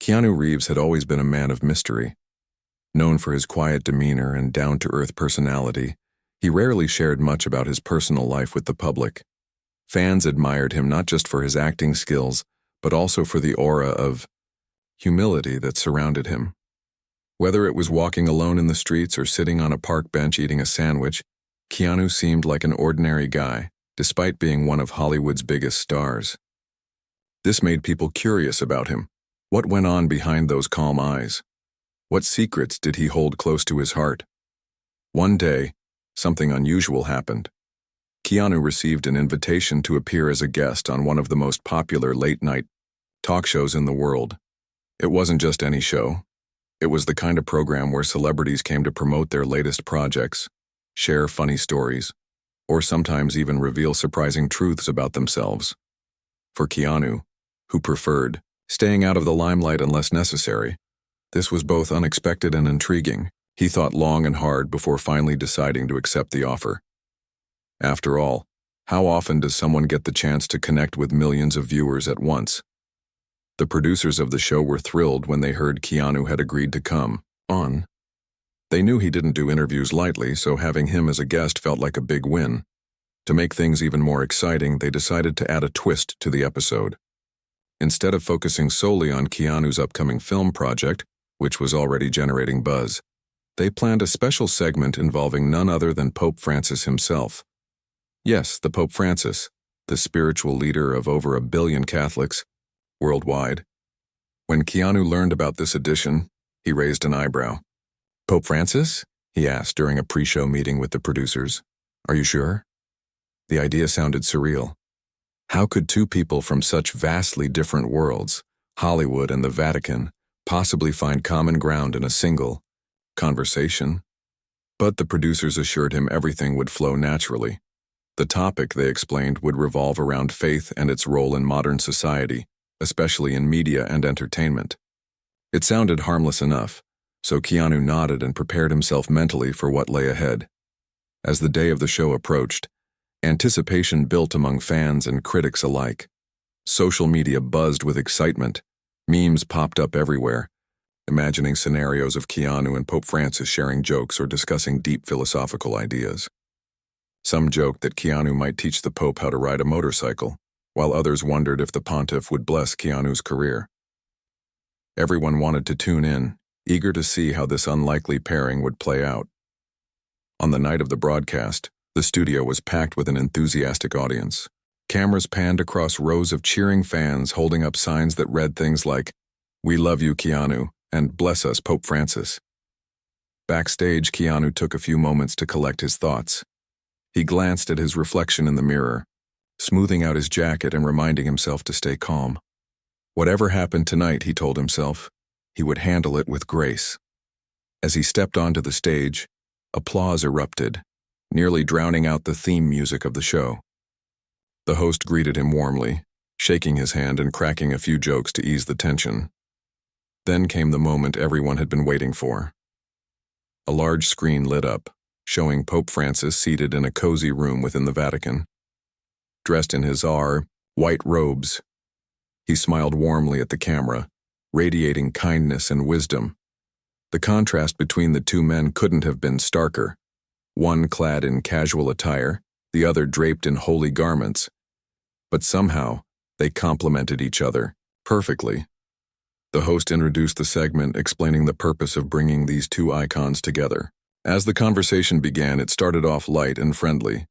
Keanu Reeves had always been a man of mystery. Known for his quiet demeanor and down-to-earth personality, he rarely shared much about his personal life with the public. Fans admired him not just for his acting skills, but also for the aura of humility that surrounded him. Whether it was walking alone in the streets or sitting on a park bench eating a sandwich, Keanu seemed like an ordinary guy, despite being one of Hollywood's biggest stars. This made people curious about him. What went on behind those calm eyes? What secrets did he hold close to his heart? One day, something unusual happened. Keanu received an invitation to appear as a guest on one of the most popular late-night talk shows in the world. It wasn't just any show. It was the kind of program where celebrities came to promote their latest projects, share funny stories, or sometimes even reveal surprising truths about themselves. For Keanu, who preferred staying out of the limelight unless necessary, this was both unexpected and intriguing. He thought long and hard before finally deciding to accept the offer. After all, how often does someone get the chance to connect with millions of viewers at once? The producers of the show were thrilled when they heard Keanu had agreed to come on. They knew he didn't do interviews lightly, so having him as a guest felt like a big win. To make things even more exciting, they decided to add a twist to the episode. Instead of focusing solely on Keanu's upcoming film project, which was already generating buzz, they planned a special segment involving none other than Pope Francis himself. Yes, the Pope Francis, the spiritual leader of over 1 billion Catholics worldwide. When Keanu learned about this addition, he raised an eyebrow. "Pope Francis?" he asked during a pre-show meeting with the producers. "Are you sure?" The idea sounded surreal. How could two people from such vastly different worlds, Hollywood and the Vatican, possibly find common ground in a single conversation? But the producers assured him everything would flow naturally. The topic, they explained, would revolve around faith and its role in modern society, especially in media and entertainment. It sounded harmless enough, so Keanu nodded and prepared himself mentally for what lay ahead. As the day of the show approached, anticipation built among fans and critics alike. Social media buzzed with excitement. Memes popped up everywhere, imagining scenarios of Keanu and Pope Francis sharing jokes or discussing deep philosophical ideas. Some joked that Keanu might teach the Pope how to ride a motorcycle, while others wondered if the pontiff would bless Keanu's career. Everyone wanted to tune in, eager to see how this unlikely pairing would play out. On the night of the broadcast, the studio was packed with an enthusiastic audience. Cameras panned across rows of cheering fans holding up signs that read things like, "We love you, Keanu," and "Bless us, Pope Francis." Backstage, Keanu took a few moments to collect his thoughts. He glanced at his reflection in the mirror, smoothing out his jacket and reminding himself to stay calm. Whatever happened tonight, he told himself, he would handle it with grace. As he stepped onto the stage, applause erupted, nearly drowning out the theme music of the show. The host greeted him warmly, shaking his hand and cracking a few jokes to ease the tension. Then came the moment everyone had been waiting for. A large screen lit up, showing Pope Francis seated in a cozy room within the Vatican. Dressed in his white robes, he smiled warmly at the camera, radiating kindness and wisdom. The contrast between the two men couldn't have been starker. One clad in casual attire, the other draped in holy garments. But somehow, they complemented each other perfectly. The host introduced the segment, explaining the purpose of bringing these two icons together. As the conversation began, it started off light and friendly,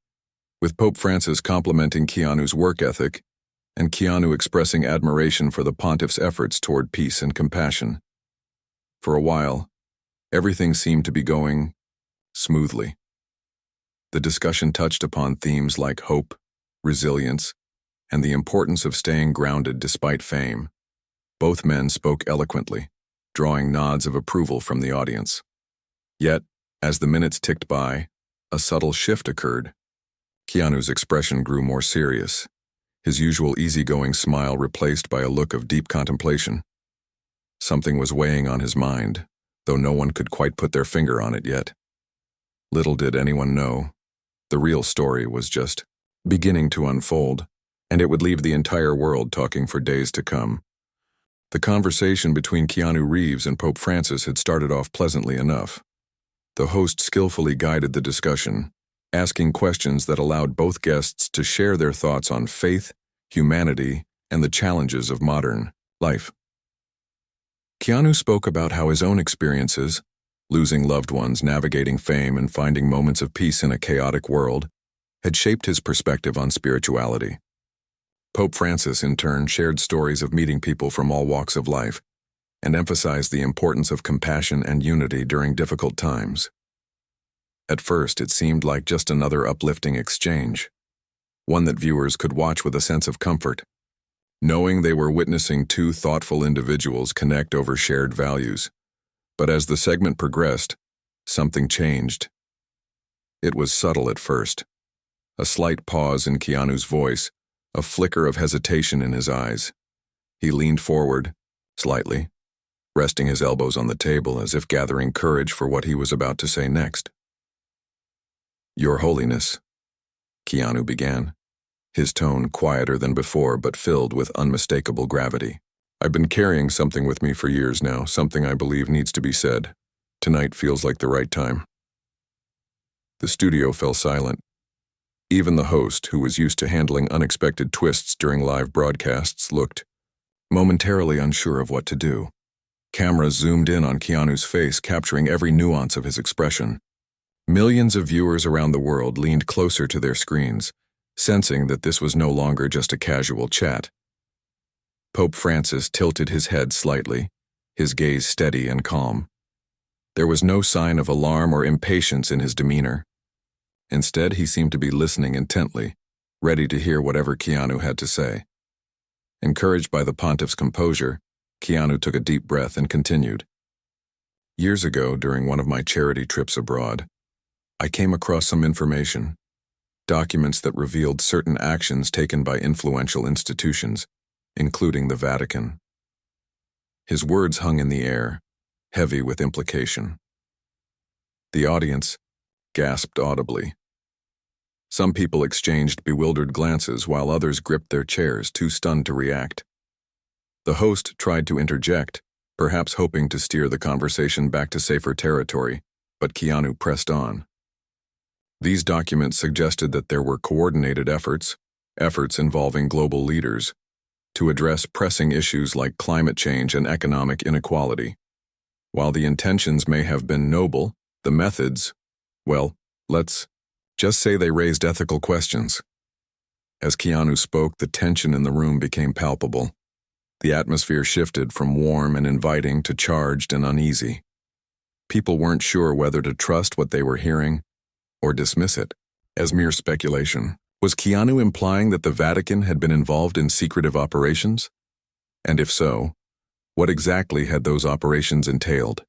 with Pope Francis complimenting Keanu's work ethic and Keanu expressing admiration for the pontiff's efforts toward peace and compassion. For a while, everything seemed to be going smoothly. The discussion touched upon themes like hope, resilience, and the importance of staying grounded despite fame. Both men spoke eloquently, drawing nods of approval from the audience. Yet, as the minutes ticked by, a subtle shift occurred. Keanu's expression grew more serious, his usual easygoing smile replaced by a look of deep contemplation. Something was weighing on his mind, though no one could quite put their finger on it yet. Little did anyone know, the real story was just beginning to unfold, and it would leave the entire world talking for days to come. The conversation between Keanu Reeves and Pope Francis had started off pleasantly enough. The host skillfully guided the discussion, asking questions that allowed both guests to share their thoughts on faith, humanity, and the challenges of modern life. Keanu spoke about how his own experiences, losing loved ones, navigating fame, and finding moments of peace in a chaotic world, had shaped his perspective on spirituality. Pope Francis, in turn, shared stories of meeting people from all walks of life and emphasized the importance of compassion and unity during difficult times. At first, it seemed like just another uplifting exchange, one that viewers could watch with a sense of comfort, knowing they were witnessing two thoughtful individuals connect over shared values. But as the segment progressed, something changed. It was subtle at first. A slight pause in Keanu's voice, a flicker of hesitation in his eyes. He leaned forward, slightly, resting his elbows on the table as if gathering courage for what he was about to say next. "Your Holiness," Keanu began, his tone quieter than before but filled with unmistakable gravity. "I've been carrying something with me for years now, something I believe needs to be said. Tonight feels like the right time." The studio fell silent. Even the host, who was used to handling unexpected twists during live broadcasts, looked momentarily unsure of what to do. Cameras zoomed in on Keanu's face, capturing every nuance of his expression. Millions of viewers around the world leaned closer to their screens, sensing that this was no longer just a casual chat. Pope Francis tilted his head slightly, his gaze steady and calm. There was no sign of alarm or impatience in his demeanor. Instead, he seemed to be listening intently, ready to hear whatever Keanu had to say. Encouraged by the pontiff's composure, Keanu took a deep breath and continued. "Years ago, during one of my charity trips abroad, I came across some information, documents that revealed certain actions taken by influential institutions, including the Vatican." His words hung in the air, heavy with implication. The audience gasped audibly. Some people exchanged bewildered glances while others gripped their chairs, too stunned to react. The host tried to interject, perhaps hoping to steer the conversation back to safer territory, but Keanu pressed on. These documents suggested that there were coordinated efforts involving global leaders, to address pressing issues like climate change and economic inequality. While the intentions may have been noble, the methods, well, let's just say they raised ethical questions. As Keanu spoke, the tension in the room became palpable. The atmosphere shifted from warm and inviting to charged and uneasy. People weren't sure whether to trust what they were hearing or dismiss it as mere speculation. Was Keanu implying that the Vatican had been involved in secretive operations? And if so, what exactly had those operations entailed?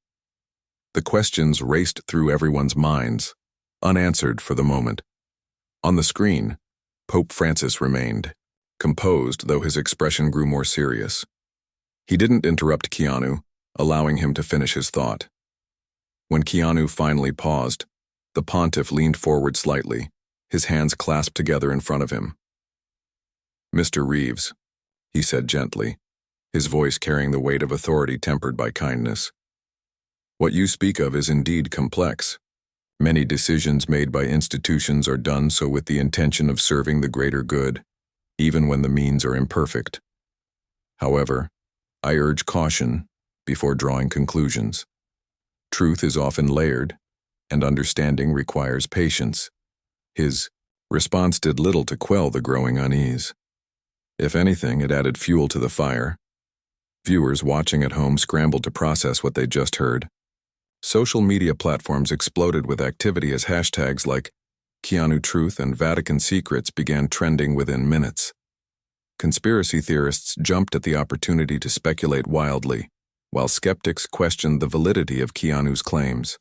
The questions raced through everyone's minds, unanswered for the moment. On the screen, Pope Francis remained, composed though his expression grew more serious. He didn't interrupt Keanu, allowing him to finish his thought. When Keanu finally paused, the pontiff leaned forward slightly, his hands clasped together in front of him. "Mr. Reeves," he said gently, his voice carrying the weight of authority tempered by kindness. "What you speak of is indeed complex. Many decisions made by institutions are done so with the intention of serving the greater good, even when the means are imperfect. However, I urge caution before drawing conclusions. Truth is often layered, and understanding requires patience." His response did little to quell the growing unease. If anything, it added fuel to the fire. Viewers watching at home scrambled to process what they'd just heard. Social media platforms exploded with activity as hashtags like Keanu Truth and Vatican Secrets began trending within minutes. Conspiracy theorists jumped at the opportunity to speculate wildly, while skeptics questioned the validity of Keanu's claims.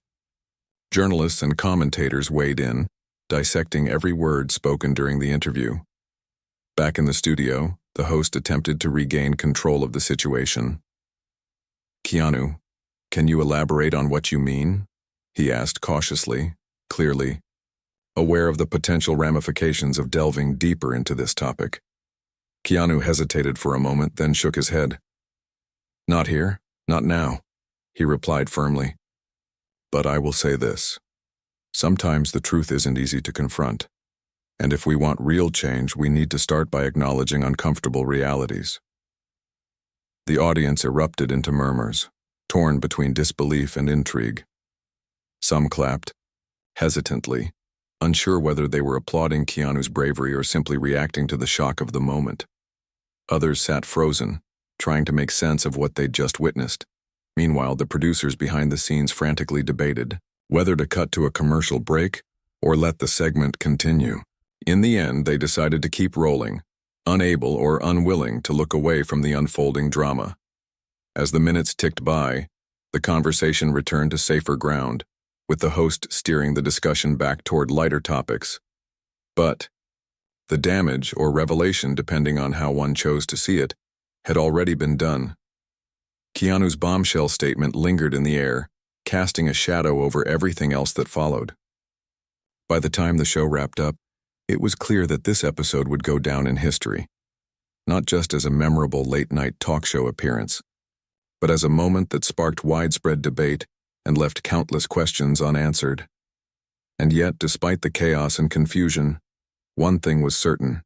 Journalists and commentators weighed in, dissecting every word spoken during the interview. Back in the studio, the host attempted to regain control of the situation. "Keanu, can you elaborate on what you mean?" he asked cautiously, clearly aware of the potential ramifications of delving deeper into this topic. Keanu hesitated for a moment, then shook his head. Not here, not now, he replied firmly. But I will say this. Sometimes the truth isn't easy to confront. And if we want real change, we need to start by acknowledging uncomfortable realities. The audience erupted into murmurs, torn between disbelief and intrigue. Some clapped, hesitantly, unsure whether they were applauding Keanu's bravery or simply reacting to the shock of the moment. Others sat frozen, trying to make sense of what they'd just witnessed. Meanwhile, the producers behind the scenes frantically debated whether to cut to a commercial break or let the segment continue. In the end, they decided to keep rolling, unable or unwilling to look away from the unfolding drama. As the minutes ticked by, the conversation returned to safer ground, with the host steering the discussion back toward lighter topics. But the damage or revelation, depending on how one chose to see it, had already been done. Keanu's bombshell statement lingered in the air, casting a shadow over everything else that followed. By the time the show wrapped up, it was clear that this episode would go down in history, not just as a memorable late-night talk show appearance, but as a moment that sparked widespread debate and left countless questions unanswered. And yet, despite the chaos and confusion, one thing was certain.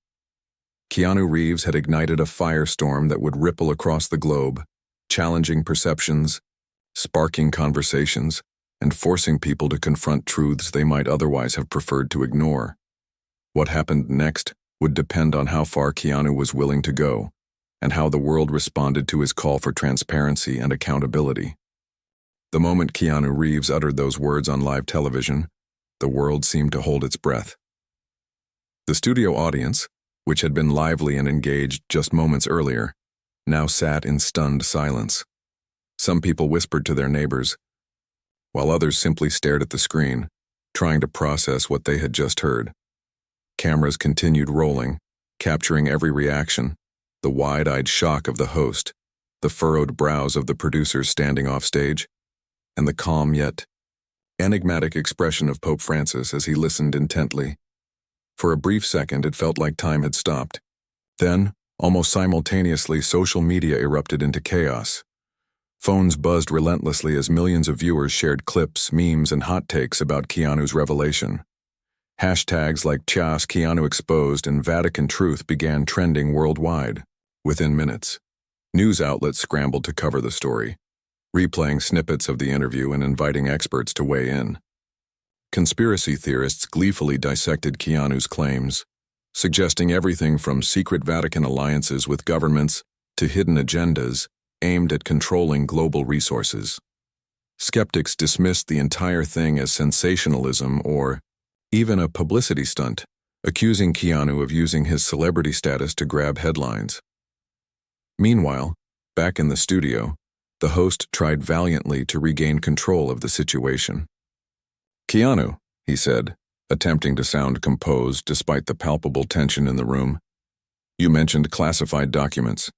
Keanu Reeves had ignited a firestorm that would ripple across the globe, challenging perceptions, sparking conversations, and forcing people to confront truths they might otherwise have preferred to ignore. What happened next would depend on how far Keanu was willing to go, and how the world responded to his call for transparency and accountability. The moment Keanu Reeves uttered those words on live television, the world seemed to hold its breath. The studio audience, which had been lively and engaged just moments earlier, now sat in stunned silence. Some people whispered to their neighbors, while others simply stared at the screen, trying to process what they had just heard. Cameras continued rolling, capturing every reaction, the wide-eyed shock of the host, the furrowed brows of the producers standing off stage, and the calm yet enigmatic expression of Pope Francis as he listened intently. For a brief second, it felt like time had stopped. Then, almost simultaneously, social media erupted into chaos. Phones buzzed relentlessly as millions of viewers shared clips, memes, and hot takes about Keanu's revelation. Hashtags like Chas Keanu Exposed and Vatican Truth began trending worldwide. Within minutes, news outlets scrambled to cover the story, replaying snippets of the interview and inviting experts to weigh in. Conspiracy theorists gleefully dissected Keanu's claims, suggesting everything from secret Vatican alliances with governments to hidden agendas aimed at controlling global resources. Skeptics dismissed the entire thing as sensationalism or even a publicity stunt, accusing Keanu of using his celebrity status to grab headlines. Meanwhile, back in the studio, the host tried valiantly to regain control of the situation. "Keanu," he said, attempting to sound composed despite the palpable tension in the room, "you mentioned classified documents.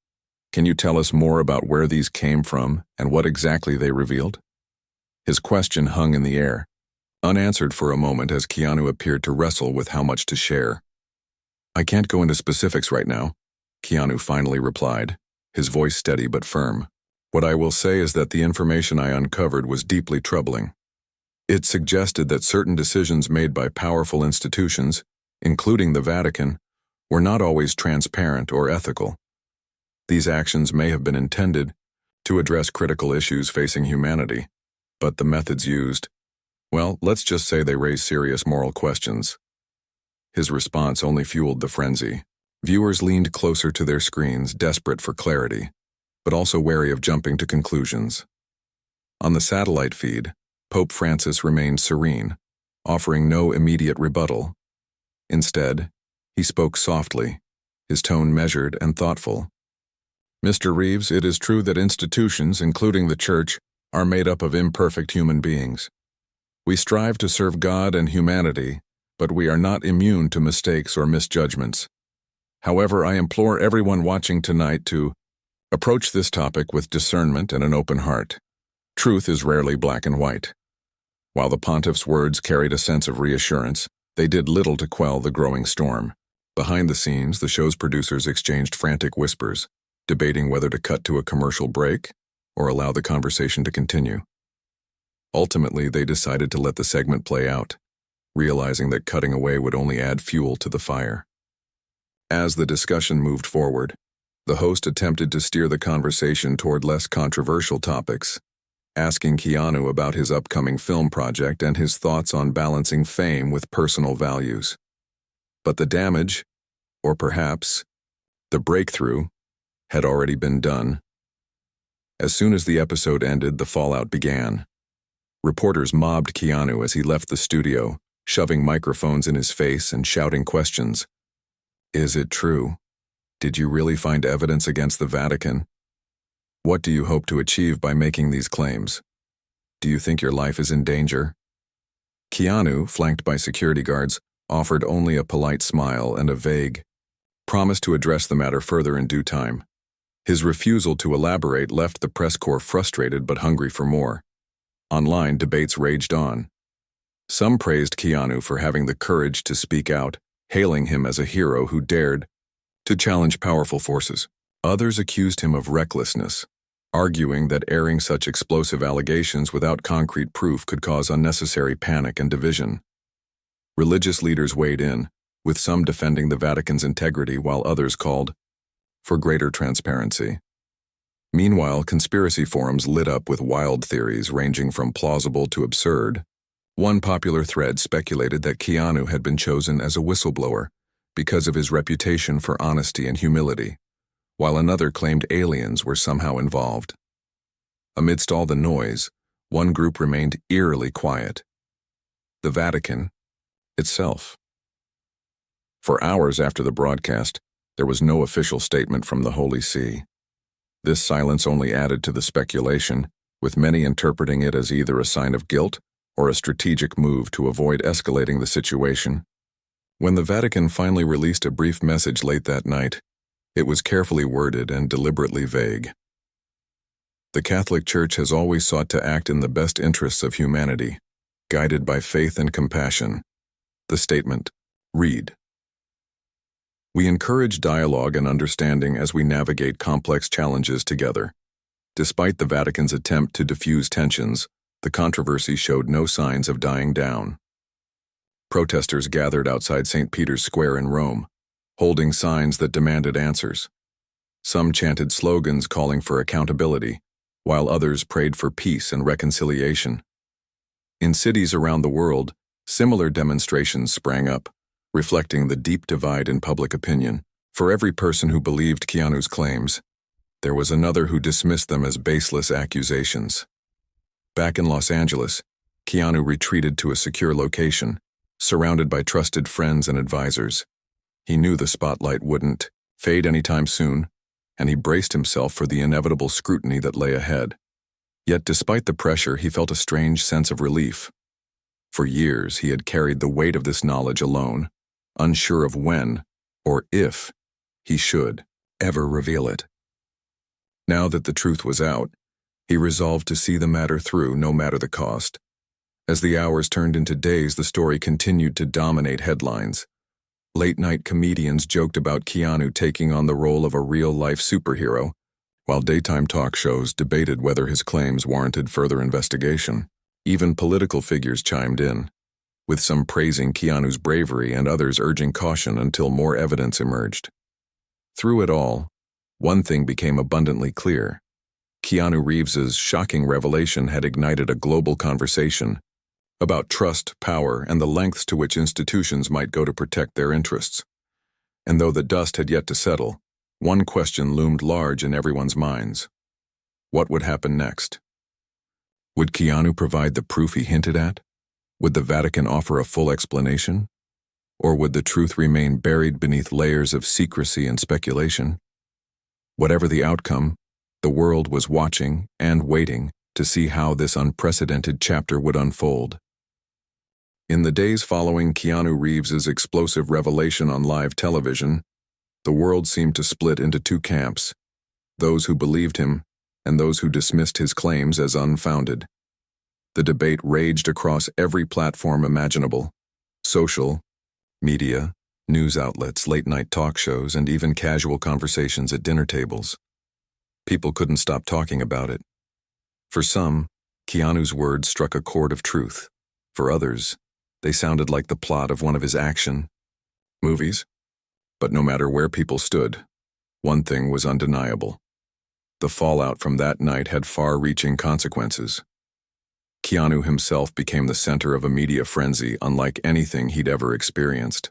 Can you tell us more about where these came from and what exactly they revealed?" His question hung in the air, unanswered for a moment as Keanu appeared to wrestle with how much to share. "I can't go into specifics right now," Keanu finally replied, his voice steady but firm. "What I will say is that the information I uncovered was deeply troubling. It suggested that certain decisions made by powerful institutions, including the Vatican, were not always transparent or ethical. These actions may have been intended to address critical issues facing humanity, but the methods used, well, let's just say they raise serious moral questions." His response only fueled the frenzy. Viewers leaned closer to their screens, desperate for clarity, but also wary of jumping to conclusions. On the satellite feed, Pope Francis remained serene, offering no immediate rebuttal. Instead, he spoke softly, his tone measured and thoughtful. "Mr. Reeves, it is true that institutions, including the Church, are made up of imperfect human beings. We strive to serve God and humanity, but we are not immune to mistakes or misjudgments. However, I implore everyone watching tonight to approach this topic with discernment and an open heart. Truth is rarely black and white." While the pontiff's words carried a sense of reassurance, they did little to quell the growing storm. Behind the scenes, the show's producers exchanged frantic whispers, debating whether to cut to a commercial break or allow the conversation to continue. Ultimately, they decided to let the segment play out, realizing that cutting away would only add fuel to the fire. As the discussion moved forward, the host attempted to steer the conversation toward less controversial topics, asking Keanu about his upcoming film project and his thoughts on balancing fame with personal values. But the damage, or perhaps the breakthrough, had already been done. As soon as the episode ended, the fallout began. Reporters mobbed Keanu as he left the studio, shoving microphones in his face and shouting questions. Is it true? Did you really find evidence against the Vatican? What do you hope to achieve by making these claims? Do you think your life is in danger? Keanu, flanked by security guards, offered only a polite smile and a vague promise to address the matter further in due time. His refusal to elaborate left the press corps frustrated but hungry for more. Online, debates raged on. Some praised Keanu for having the courage to speak out, hailing him as a hero who dared to challenge powerful forces. Others accused him of recklessness, arguing that airing such explosive allegations without concrete proof could cause unnecessary panic and division. Religious leaders weighed in, with some defending the Vatican's integrity while others called for greater transparency. Meanwhile, conspiracy forums lit up with wild theories ranging from plausible to absurd. One popular thread speculated that Keanu had been chosen as a whistleblower because of his reputation for honesty and humility, while another claimed aliens were somehow involved. Amidst all the noise, one group remained eerily quiet: the Vatican itself. For hours after the broadcast, there was no official statement from the Holy See. This silence only added to the speculation, with many interpreting it as either a sign of guilt or a strategic move to avoid escalating the situation. When the Vatican finally released a brief message late that night, it was carefully worded and deliberately vague. The Catholic Church has always sought to act in the best interests of humanity, guided by faith and compassion. The statement read: "We encourage dialogue and understanding as we navigate complex challenges together. Despite the Vatican's attempt to diffuse tensions, the controversy showed no signs of dying down. Protesters gathered outside St. Peter's Square in Rome, holding signs that demanded answers. Some chanted slogans calling for accountability, while others prayed for peace and reconciliation. In cities around the world, similar demonstrations sprang up, reflecting the deep divide in public opinion. For every person who believed Keanu's claims, there was another who dismissed them as baseless accusations. Back in Los Angeles, Keanu retreated to a secure location, surrounded by trusted friends and advisors. He knew the spotlight wouldn't fade anytime soon, and he braced himself for the inevitable scrutiny that lay ahead. Yet despite the pressure, he felt a strange sense of relief. For years, he had carried the weight of this knowledge alone, unsure of when, or if, he should ever reveal it. Now that the truth was out, he resolved to see the matter through, no matter the cost. As the hours turned into days, the story continued to dominate headlines. Late-night comedians joked about Keanu taking on the role of a real-life superhero, while daytime talk shows debated whether his claims warranted further investigation. Even political figures chimed in, with some praising Keanu's bravery and others urging caution until more evidence emerged. Through it all, one thing became abundantly clear. Keanu Reeves's shocking revelation had ignited a global conversation about trust, power, and the lengths to which institutions might go to protect their interests. And though the dust had yet to settle, one question loomed large in everyone's minds. What would happen next? Would Keanu provide the proof he hinted at? Would the Vatican offer a full explanation? Or would the truth remain buried beneath layers of secrecy and speculation? Whatever the outcome, the world was watching and waiting to see how this unprecedented chapter would unfold. In the days following Keanu Reeves's explosive revelation on live television, the world seemed to split into two camps: those who believed him and those who dismissed his claims as unfounded. The debate raged across every platform imaginable: social, media, news outlets, late-night talk shows, and even casual conversations at dinner tables. People couldn't stop talking about it, For some, Keanu's words struck a chord of truth. For others, they sounded like the plot of one of his action movies. But no matter where people stood, one thing was undeniable. The fallout from that night had far-reaching consequences. Keanu himself became the center of a media frenzy unlike anything he'd ever experienced.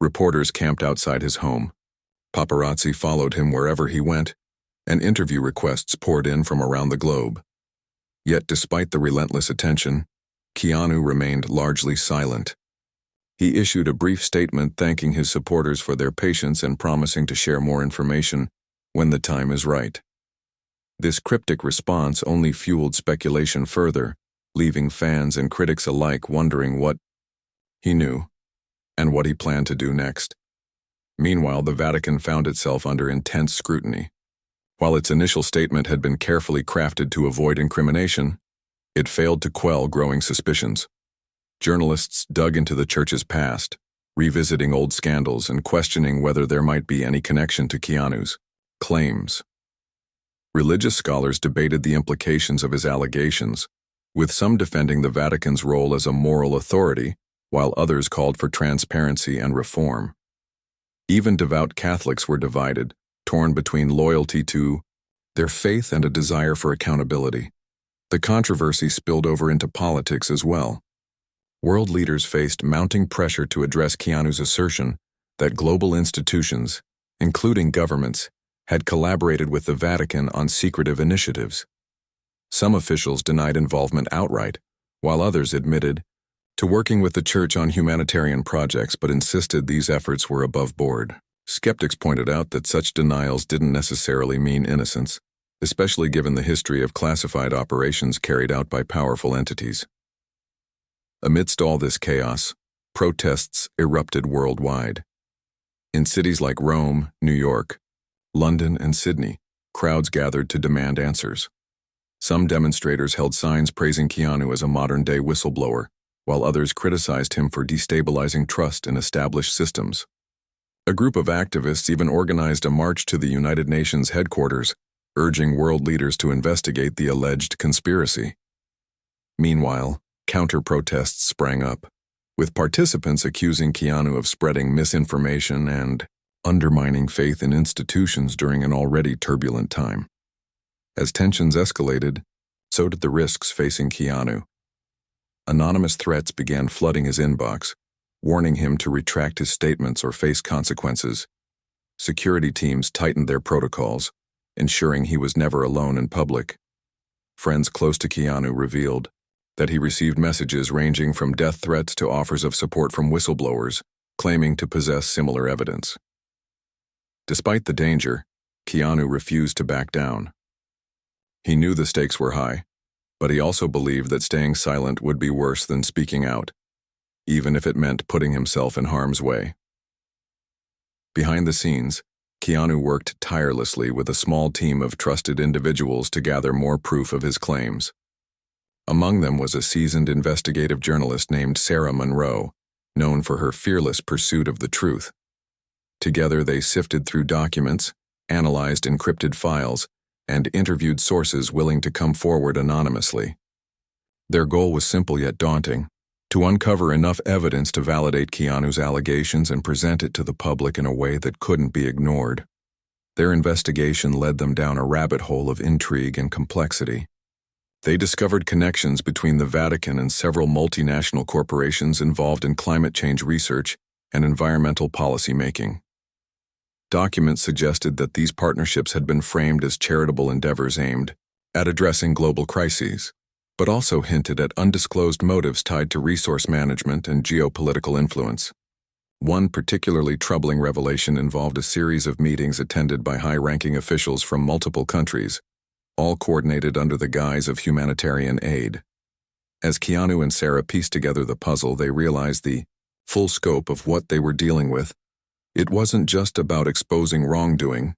Reporters camped outside his home. Paparazzi followed him wherever he went, and interview requests poured in from around the globe. Yet despite the relentless attention, Keanu remained largely silent. He issued a brief statement thanking his supporters for their patience and promising to share more information when the time is right. This cryptic response only fueled speculation further, leaving fans and critics alike wondering what he knew and what he planned to do next. Meanwhile, the Vatican found itself under intense scrutiny. While its initial statement had been carefully crafted to avoid incrimination, it failed to quell growing suspicions. Journalists dug into the church's past, revisiting old scandals and questioning whether there might be any connection to Keanu's claims. Religious scholars debated the implications of his allegations, with some defending the Vatican's role as a moral authority, while others called for transparency and reform. Even devout Catholics were divided, torn between loyalty to their faith and a desire for accountability. The controversy spilled over into politics as well. World leaders faced mounting pressure to address Keanu's assertion that global institutions, including governments, had collaborated with the Vatican on secretive initiatives. Some officials denied involvement outright, while others admitted to working with the church on humanitarian projects but insisted these efforts were above board. Skeptics pointed out that such denials didn't necessarily mean innocence, especially given the history of classified operations carried out by powerful entities. Amidst all this chaos, protests erupted worldwide. In cities like Rome, New York, London, and Sydney, crowds gathered to demand answers. Some demonstrators held signs praising Keanu as a modern-day whistleblower, while others criticized him for destabilizing trust in established systems. A group of activists even organized a march to the United Nations headquarters, urging world leaders to investigate the alleged conspiracy. Meanwhile, counter-protests sprang up, with participants accusing Keanu of spreading misinformation and undermining faith in institutions during an already turbulent time. As tensions escalated, so did the risks facing Keanu. Anonymous threats began flooding his inbox, warning him to retract his statements or face consequences. Security teams tightened their protocols, ensuring he was never alone in public. Friends close to Keanu revealed that he received messages ranging from death threats to offers of support from whistleblowers, claiming to possess similar evidence. Despite the danger, Keanu refused to back down. He knew the stakes were high, but he also believed that staying silent would be worse than speaking out, even if it meant putting himself in harm's way. Behind the scenes, Keanu worked tirelessly with a small team of trusted individuals to gather more proof of his claims. Among them was a seasoned investigative journalist named Sarah Monroe, known for her fearless pursuit of the truth. Together they sifted through documents, analyzed encrypted files, and interviewed sources willing to come forward anonymously. Their goal was simple yet daunting: to uncover enough evidence to validate Keanu's allegations and present it to the public in a way that couldn't be ignored. Their investigation led them down a rabbit hole of intrigue and complexity. They discovered connections between the Vatican and several multinational corporations involved in climate change research and environmental policy making. Documents suggested that these partnerships had been framed as charitable endeavors aimed at addressing global crises, but also hinted at undisclosed motives tied to resource management and geopolitical influence. One particularly troubling revelation involved a series of meetings attended by high-ranking officials from multiple countries, all coordinated under the guise of humanitarian aid. As Keanu and Sarah pieced together the puzzle, they realized the full scope of what they were dealing with. It wasn't just about exposing wrongdoing.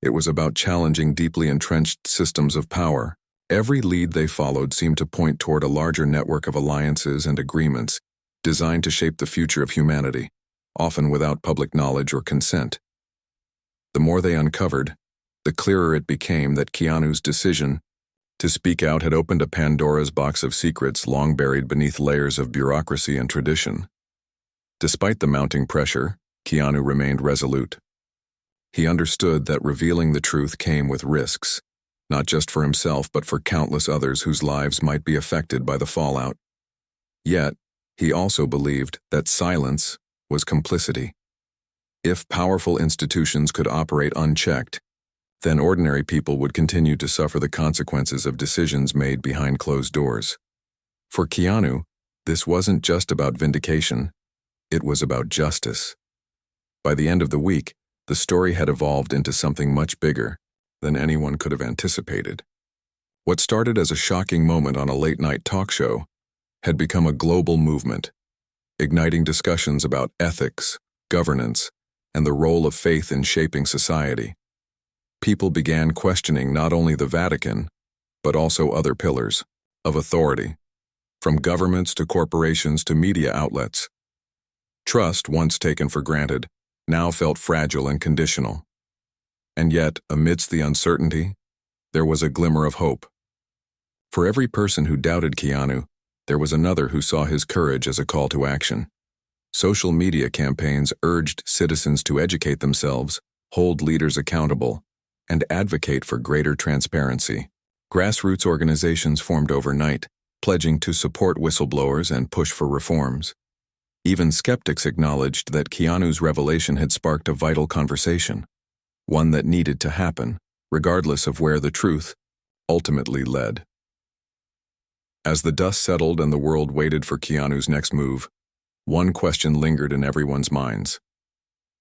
It was about challenging deeply entrenched systems of power. Every lead they followed seemed to point toward a larger network of alliances and agreements designed to shape the future of humanity, often without public knowledge or consent. The more they uncovered, the clearer it became that Keanu's decision To speak out had opened a Pandora's box of secrets long buried beneath layers of bureaucracy and tradition. Despite the mounting pressure, Keanu remained resolute. He understood that revealing the truth came with risks, not just for himself but for countless others whose lives might be affected by the fallout. Yet, he also believed that silence was complicity. If powerful institutions could operate unchecked, then ordinary people would continue to suffer the consequences of decisions made behind closed doors. For Keanu, this wasn't just about vindication, it was about justice. By the end of the week, the story had evolved into something much bigger than anyone could have anticipated. What started as a shocking moment on a late-night talk show had become a global movement, igniting discussions about ethics, governance, and the role of faith in shaping society. People began questioning not only the Vatican, but also other pillars of authority, from governments to corporations to media outlets. Trust, once taken for granted, now felt fragile and conditional. And yet, amidst the uncertainty, there was a glimmer of hope. For every person who doubted Keanu, there was another who saw his courage as a call to action. Social media campaigns urged citizens to educate themselves, hold leaders accountable, and advocate for greater transparency. Grassroots organizations formed overnight, pledging to support whistleblowers and push for reforms. Even skeptics acknowledged that Keanu's revelation had sparked a vital conversation, one that needed to happen, regardless of where the truth ultimately led. As the dust settled and the world waited for Keanu's next move, one question lingered in everyone's minds.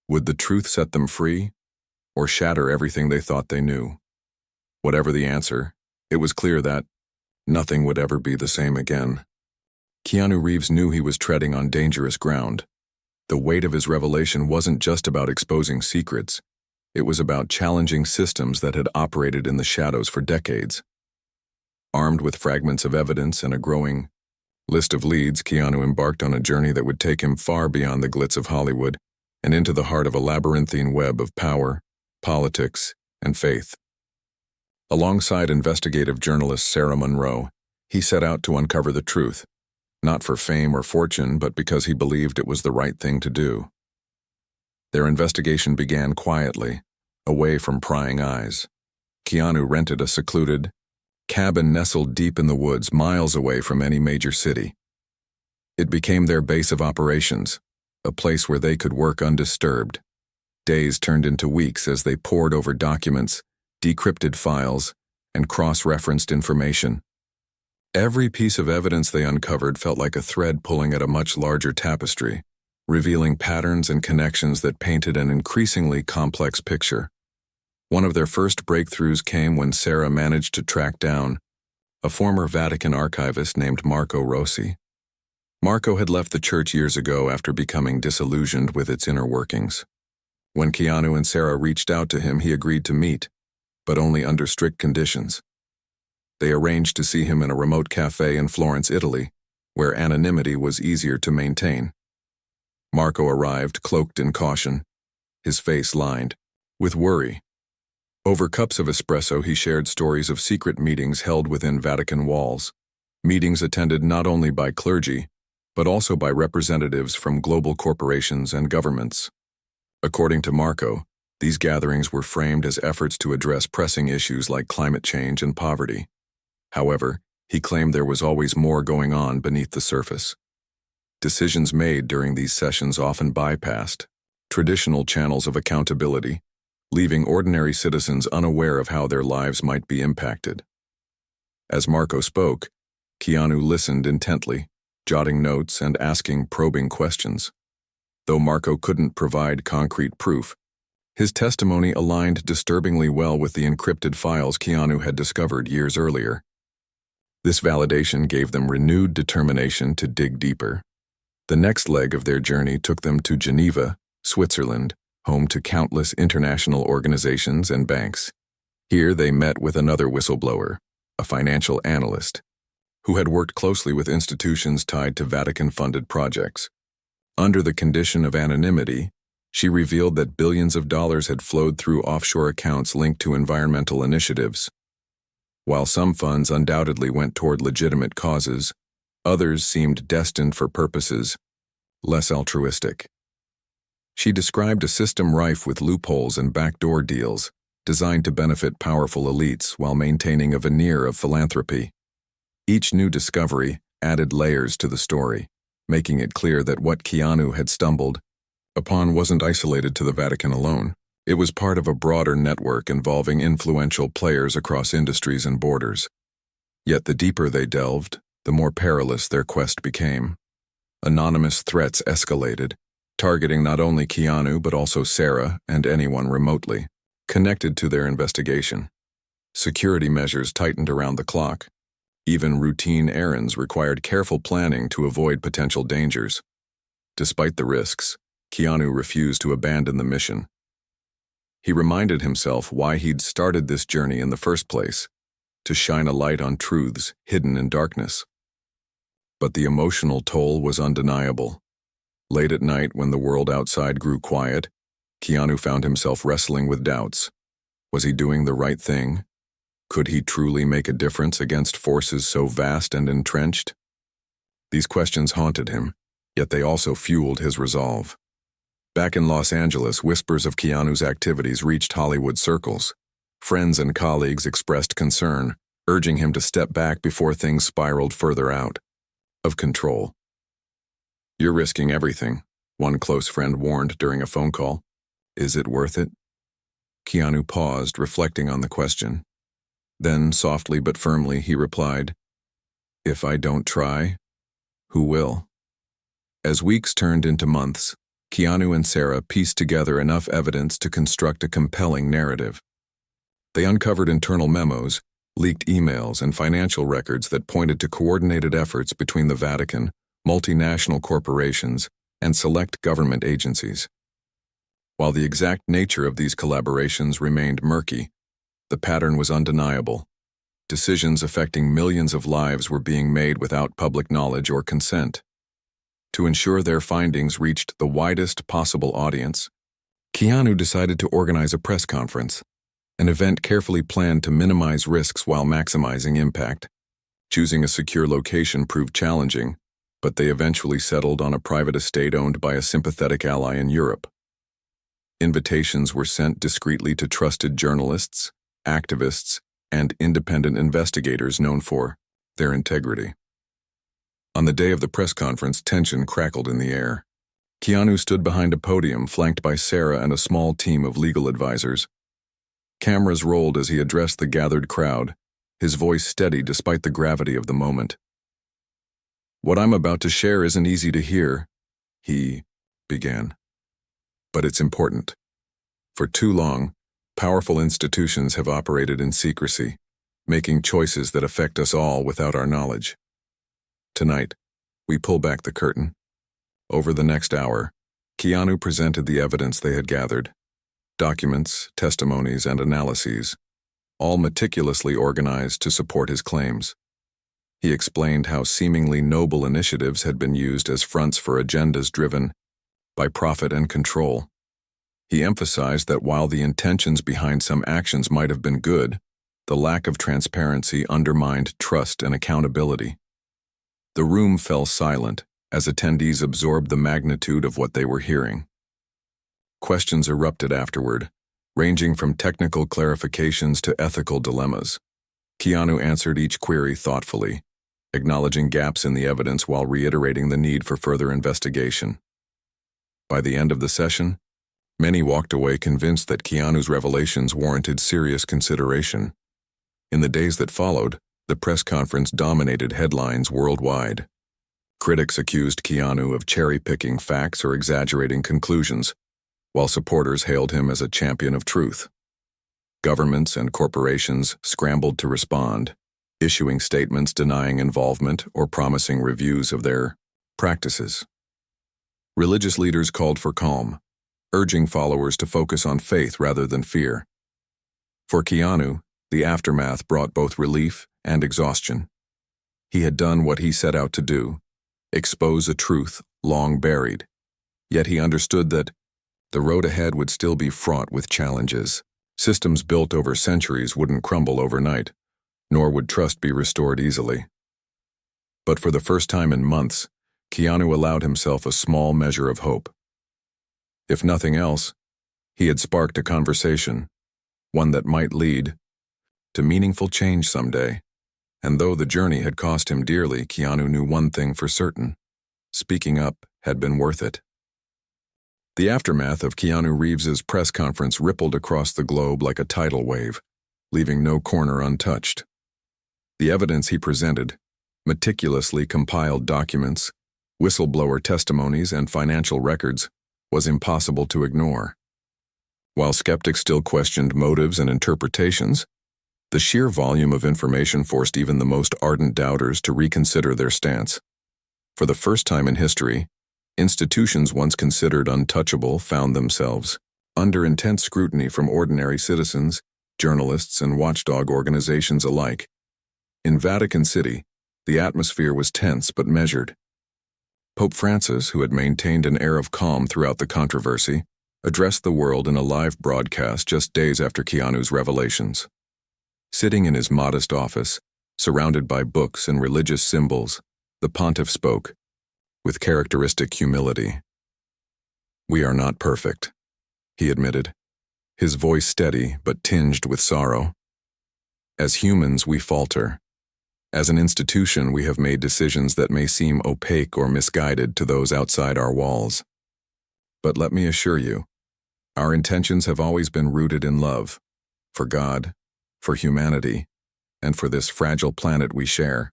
Would the truth set them free, or shatter everything they thought they knew? Whatever the answer, it was clear that nothing would ever be the same again. Keanu Reeves knew he was treading on dangerous ground. The weight of his revelation wasn't just about exposing secrets. It was about challenging systems that had operated in the shadows for decades. Armed with fragments of evidence and a growing list of leads, Keanu embarked on a journey that would take him far beyond the glitz of Hollywood and into the heart of a labyrinthine web of power, politics, and faith. Alongside investigative journalist Sarah Monroe, he set out to uncover the truth, not for fame or fortune, but because he believed it was the right thing to do. Their investigation began quietly, away from prying eyes. Keanu rented a secluded cabin nestled deep in the woods, miles away from any major city. It became their base of operations, a place where they could work undisturbed. Days turned into weeks as they pored over documents, decrypted files, and cross-referenced information. Every piece of evidence they uncovered felt like a thread pulling at a much larger tapestry, revealing patterns and connections that painted an increasingly complex picture. One of their first breakthroughs came when Sarah managed to track down a former Vatican archivist named Marco Rossi. Marco had left the church years ago after becoming disillusioned with its inner workings. When Keanu and Sarah reached out to him, he agreed to meet, but only under strict conditions. They arranged to see him in a remote cafe in Florence, Italy, where anonymity was easier to maintain. Marco arrived, cloaked in caution, his face lined with worry. Over cups of espresso, he shared stories of secret meetings held within Vatican walls, meetings attended not only by clergy, but also by representatives from global corporations and governments. According to Marco, these gatherings were framed as efforts to address pressing issues like climate change and poverty. However, he claimed there was always more going on beneath the surface. Decisions made during these sessions often bypassed traditional channels of accountability, leaving ordinary citizens unaware of how their lives might be impacted. As Marco spoke, Keanu listened intently, jotting notes and asking probing questions. Though Marco couldn't provide concrete proof, his testimony aligned disturbingly well with the encrypted files Keanu had discovered years earlier. This validation gave them renewed determination to dig deeper. The next leg of their journey took them to Geneva, Switzerland, home to countless international organizations and banks. Here they met with another whistleblower, a financial analyst, who had worked closely with institutions tied to Vatican-funded projects. Under the condition of anonymity, she revealed that billions of dollars had flowed through offshore accounts linked to environmental initiatives. While some funds undoubtedly went toward legitimate causes, others seemed destined for purposes less altruistic. She described a system rife with loopholes and backdoor deals, designed to benefit powerful elites while maintaining a veneer of philanthropy. Each new discovery added layers to the story, making it clear that what Keanu had stumbled upon wasn't isolated to the Vatican alone. It was part of a broader network involving influential players across industries and borders. Yet the deeper they delved, the more perilous their quest became. Anonymous threats escalated, targeting not only Keanu but also Sarah and anyone remotely connected to their investigation. Security measures tightened around the clock. Even routine errands required careful planning to avoid potential dangers. Despite the risks, Keanu refused to abandon the mission. He reminded himself why he'd started this journey in the first place, to shine a light on truths hidden in darkness. But the emotional toll was undeniable. Late at night, when the world outside grew quiet, Keanu found himself wrestling with doubts. Was he doing the right thing? Could he truly make a difference against forces so vast and entrenched? These questions haunted him, yet they also fueled his resolve. Back in Los Angeles, whispers of Keanu's activities reached Hollywood circles. Friends and colleagues expressed concern, urging him to step back before things spiraled further out of control. "You're risking everything," one close friend warned during a phone call. "Is it worth it?" Keanu paused, reflecting on the question. Then, softly but firmly, he replied, "If I don't try, who will?" As weeks turned into months, Keanu and Sarah pieced together enough evidence to construct a compelling narrative. They uncovered internal memos, leaked emails, and financial records that pointed to coordinated efforts between the Vatican, multinational corporations, and select government agencies. While the exact nature of these collaborations remained murky, the pattern was undeniable. Decisions affecting millions of lives were being made without public knowledge or consent. To ensure their findings reached the widest possible audience, Keanu decided to organize a press conference, an event carefully planned to minimize risks while maximizing impact. Choosing a secure location proved challenging, but they eventually settled on a private estate owned by a sympathetic ally in Europe. Invitations were sent discreetly to trusted journalists, activists, and independent investigators known for their integrity. On the day of the press conference, tension crackled in the air. Keanu stood behind a podium flanked by Sarah and a small team of legal advisors. Cameras rolled as he addressed the gathered crowd, his voice steady despite the gravity of the moment. "What I'm about to share isn't easy to hear," he began. "But it's important. For too long, powerful institutions have operated in secrecy, making choices that affect us all without our knowledge. Tonight, we pull back the curtain." Over the next hour, Keanu presented the evidence they had gathered. Documents, testimonies, and analyses, all meticulously organized to support his claims. He explained how seemingly noble initiatives had been used as fronts for agendas driven by profit and control. He emphasized that while the intentions behind some actions might have been good, the lack of transparency undermined trust and accountability. The room fell silent as attendees absorbed the magnitude of what they were hearing. Questions erupted afterward, ranging from technical clarifications to ethical dilemmas. Keanu answered each query thoughtfully, acknowledging gaps in the evidence while reiterating the need for further investigation. By the end of the session, many walked away convinced that Keanu's revelations warranted serious consideration. In the days that followed, the press conference dominated headlines worldwide. Critics accused Keanu of cherry-picking facts or exaggerating conclusions, while supporters hailed him as a champion of truth. Governments and corporations scrambled to respond, issuing statements denying involvement or promising reviews of their practices. Religious leaders called for calm, urging followers to focus on faith rather than fear. For Keanu, the aftermath brought both relief and exhaustion. He had done what he set out to do, expose a truth long buried, yet he understood that the road ahead would still be fraught with challenges. Systems built over centuries wouldn't crumble overnight, nor would trust be restored easily. But for the first time in months, Keanu allowed himself a small measure of hope. If nothing else, he had sparked a conversation, one that might lead to meaningful change someday. And though the journey had cost him dearly, Keanu knew one thing for certain: speaking up had been worth it. The aftermath of Keanu Reeves's press conference rippled across the globe like a tidal wave, leaving no corner untouched. The evidence he presented, meticulously compiled documents, whistleblower testimonies, and financial records, was impossible to ignore. While skeptics still questioned motives and interpretations, the sheer volume of information forced even the most ardent doubters to reconsider their stance. For the first time in history, institutions once considered untouchable found themselves under intense scrutiny from ordinary citizens, journalists, and watchdog organizations alike. In Vatican City, the atmosphere was tense but measured. Pope Francis, who had maintained an air of calm throughout the controversy, addressed the world in a live broadcast just days after Keanu's revelations. Sitting in his modest office, surrounded by books and religious symbols, the pontiff spoke, with characteristic humility. "We are not perfect," he admitted, his voice steady but tinged with sorrow. "As humans, we falter. As an institution, we have made decisions that may seem opaque or misguided to those outside our walls. But let me assure you, our intentions have always been rooted in love, for God, for humanity, and for this fragile planet we share."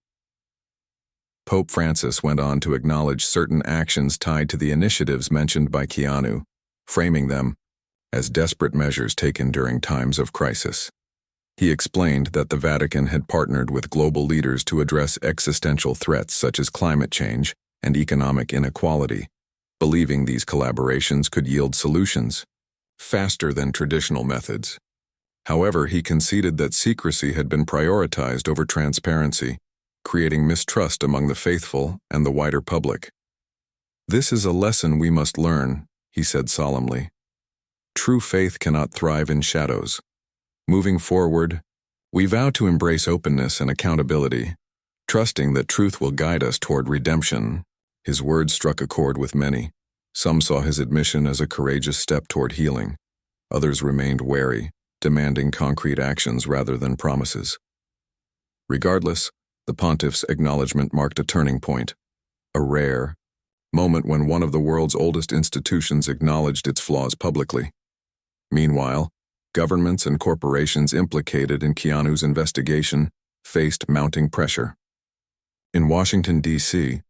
Pope Francis went on to acknowledge certain actions tied to the initiatives mentioned by Keanu, framing them as desperate measures taken during times of crisis. He explained that the Vatican had partnered with global leaders to address existential threats such as climate change and economic inequality, believing these collaborations could yield solutions faster than traditional methods. However, he conceded that secrecy had been prioritized over transparency, creating mistrust among the faithful and the wider public. "This is a lesson we must learn," he said solemnly. "True faith cannot thrive in shadows. Moving forward, we vow to embrace openness and accountability, trusting that truth will guide us toward redemption." His words struck a chord with many. Some saw his admission as a courageous step toward healing. Others remained wary, demanding concrete actions rather than promises. Regardless, the pontiff's acknowledgement marked a turning point, a rare moment when one of the world's oldest institutions acknowledged its flaws publicly. Meanwhile, governments and corporations implicated in Keanu's investigation faced mounting pressure. In Washington, D.C.,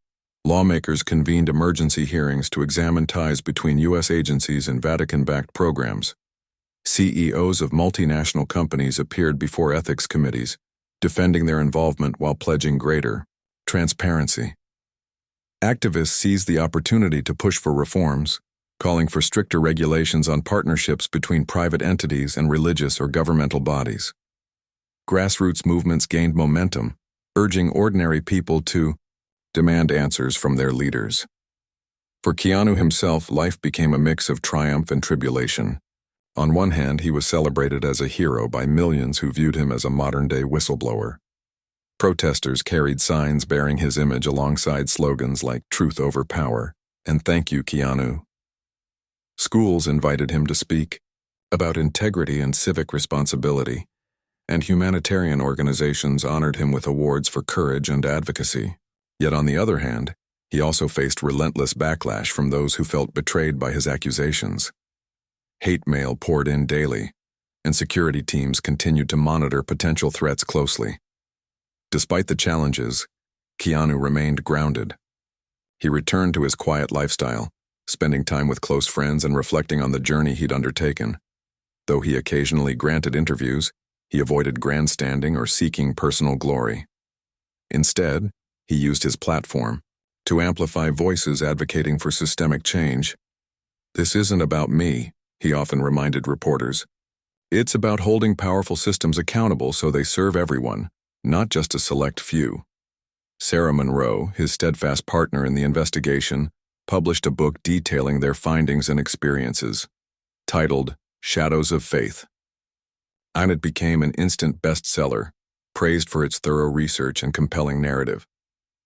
lawmakers convened emergency hearings to examine ties between U.S. agencies and Vatican-backed programs. CEOs of multinational companies appeared before ethics committees, defending their involvement while pledging greater transparency. Activists seized the opportunity to push for reforms, calling for stricter regulations on partnerships between private entities and religious or governmental bodies. Grassroots movements gained momentum, urging ordinary people to demand answers from their leaders. For Keanu himself, life became a mix of triumph and tribulation. On one hand, he was celebrated as a hero by millions who viewed him as a modern-day whistleblower. Protesters carried signs bearing his image alongside slogans like "Truth over Power" and "Thank you, Keanu." Schools invited him to speak about integrity and civic responsibility, and humanitarian organizations honored him with awards for courage and advocacy. Yet on the other hand, he also faced relentless backlash from those who felt betrayed by his accusations. Hate mail poured in daily, and security teams continued to monitor potential threats closely. Despite the challenges, Keanu remained grounded. He returned to his quiet lifestyle, spending time with close friends and reflecting on the journey he'd undertaken. Though he occasionally granted interviews, he avoided grandstanding or seeking personal glory. Instead, he used his platform to amplify voices advocating for systemic change. "This isn't about me," he often reminded reporters. "It's about holding powerful systems accountable so they serve everyone, not just a select few." Sarah Monroe, his steadfast partner in the investigation, published a book detailing their findings and experiences, titled Shadows of Faith. And it became an instant bestseller, praised for its thorough research and compelling narrative.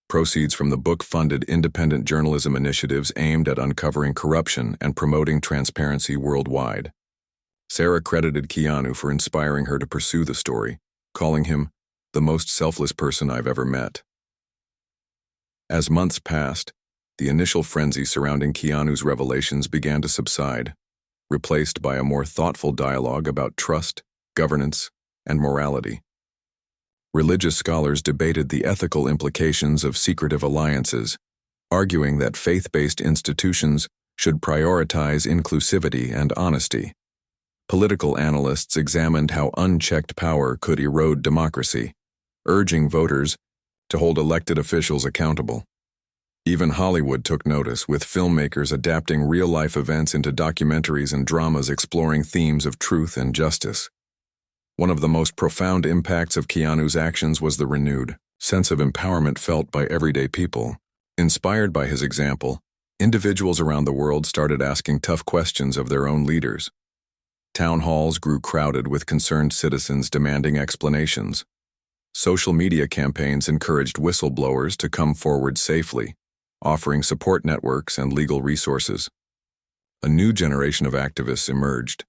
Proceeds from the book funded independent journalism initiatives aimed at uncovering corruption and promoting transparency worldwide. Sarah credited Keanu for inspiring her to pursue the story, calling him the most selfless person I've ever met. As months passed, the initial frenzy surrounding Keanu's revelations began to subside, replaced by a more thoughtful dialogue about trust, governance, and morality. Religious scholars debated the ethical implications of secretive alliances, arguing that faith-based institutions should prioritize inclusivity and honesty. Political analysts examined how unchecked power could erode democracy, urging voters to hold elected officials accountable. Even Hollywood took notice, with filmmakers adapting real-life events into documentaries and dramas exploring themes of truth and justice. One of the most profound impacts of Keanu's actions was the renewed sense of empowerment felt by everyday people. Inspired by his example, individuals around the world started asking tough questions of their own leaders. Town halls grew crowded with concerned citizens demanding explanations. Social media campaigns encouraged whistleblowers to come forward safely, offering support networks and legal resources. A new generation of activists emerged,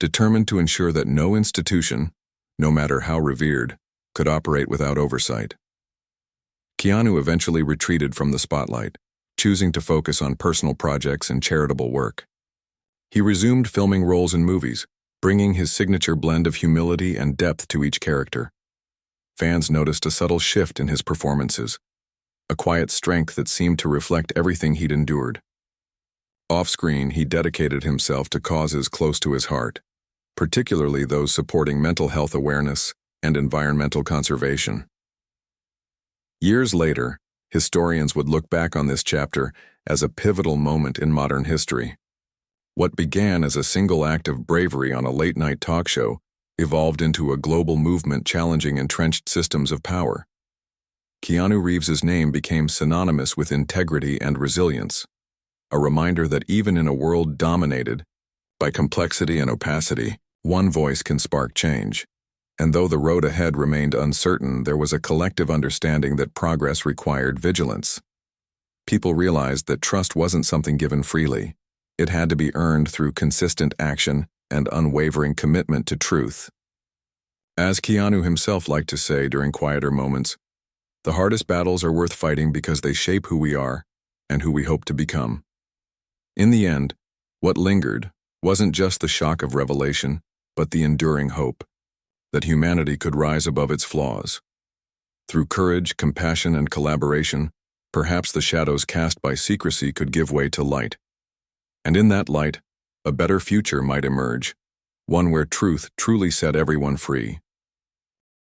determined to ensure that no institution, no matter how revered, could operate without oversight. Keanu eventually retreated from the spotlight, choosing to focus on personal projects and charitable work. He resumed filming roles in movies, bringing his signature blend of humility and depth to each character. Fans noticed a subtle shift in his performances, a quiet strength that seemed to reflect everything he'd endured. Off-screen, he dedicated himself to causes close to his heart, particularly those supporting mental health awareness and environmental conservation. Years later, historians would look back on this chapter as a pivotal moment in modern history. What began as a single act of bravery on a late-night talk show evolved into a global movement challenging entrenched systems of power. Keanu Reeves's name became synonymous with integrity and resilience, a reminder that even in a world dominated by complexity and opacity, one voice can spark change. And though the road ahead remained uncertain, there was a collective understanding that progress required vigilance. People realized that trust wasn't something given freely. It had to be earned through consistent action and unwavering commitment to truth. As Keanu himself liked to say during quieter moments, the hardest battles are worth fighting because they shape who we are and who we hope to become. In the end, what lingered wasn't just the shock of revelation, but the enduring hope that humanity could rise above its flaws. Through courage, compassion, and collaboration, perhaps the shadows cast by secrecy could give way to light. And in that light, a better future might emerge, one where truth truly set everyone free.